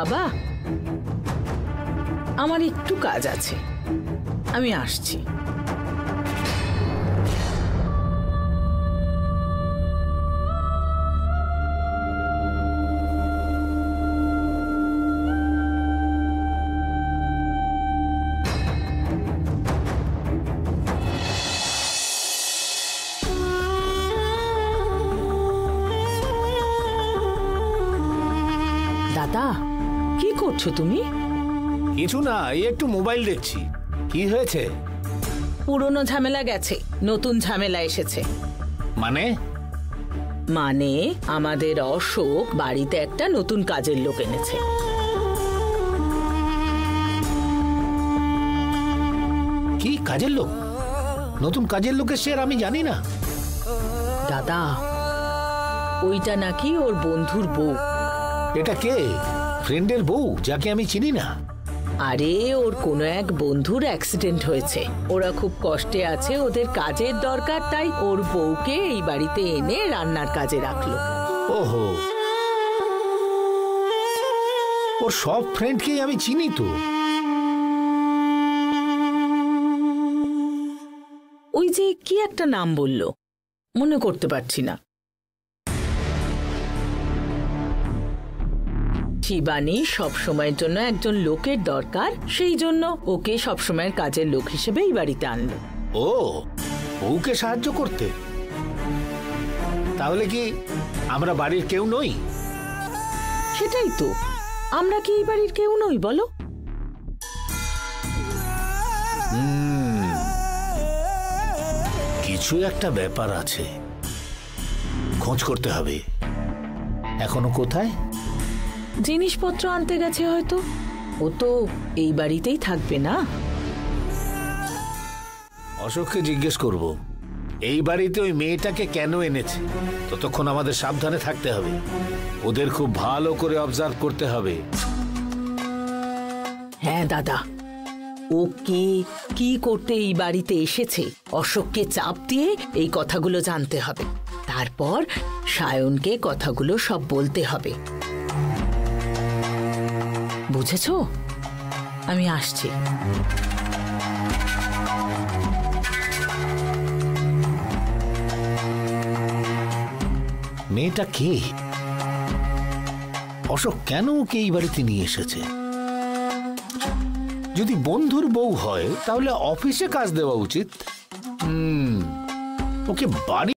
বাবা, আমার একটু কাজ আছে, আমি আসছি। দাদা, কি করছো তুমি? কিছু না, এই একটু মোবাইল দেখছি। কি হয়েছে? পুরনো ঝামেলা গেছে, নতুন ঝামেলা এসেছে। মানে? মানে আমাদের অশোক বাড়িতে একটা নতুন কাজের লোক এনেছে। কি কাজের লোক? নতুন কাজের লোকের শেয়ার আমি জানি না। দাদা, ওইটা নাকি ওর বন্ধুর বউ। এটা কে? ফ্রেন্ডের বউ যাকে আমি চিনি না? আরে ওর কোনো এক বন্ধুর অ্যাক্সিডেন্ট হয়েছে, ওরা খুব কষ্টে আছে, ওদের কাজের দরকার, তাই ওর বউকে এই বাড়িতে এনে রান্নার কাজে রাখলো। ওহো, ওর সব ফ্রেন্ডকেই আমি চিনি তো। ওই যে কি একটা নাম বললো, মনে করতে পারছি না। শিবানী সব সময়ের জন্য একজন লোকের দরকার, সেই জন্য ওকে সব সময়ের কাজের লোক হিসেবে এই বাড়িতে আনলো। ও, বউকে সাহায্য করতে? তাহলে কি আমরা বাড়ির কেউ নই? সেটাই তো, আমরা কি এই বাড়ির কেউ নই বলো? কিছু একটা ব্যাপার আছে, খোঁজ করতে হবে। এখনো কোথায়? জিনিসপত্র আনতে গেছে হয়তো, ও তো এই বাড়িতেই থাকবে না। অশোককে জিজ্ঞেস করব এই বাড়িতে ওই মেয়েটাকে কেন এনেছে। ততক্ষণ আমাদের সাবধানে থাকতে হবে, ওদের খুব ভালো করে অবজার্ভ করতে হবে। হ্যাঁ দাদা, ও কে, কি করতে এই বাড়িতে এসেছে, অশোককে চাপ দিয়ে এই কথাগুলো জানতে হবে, তারপর সায়নকে কথাগুলো সব বলতে হবে। বুঝেছো? আমি আসছি। মেয়েটা কে? অশোক কেন ওকে এই বাড়িতে নিয়ে এসেছে? যদি বন্ধুর বউ হয় তাহলে অফিসে কাজ দেওয়া উচিত। ওকে বাড়ি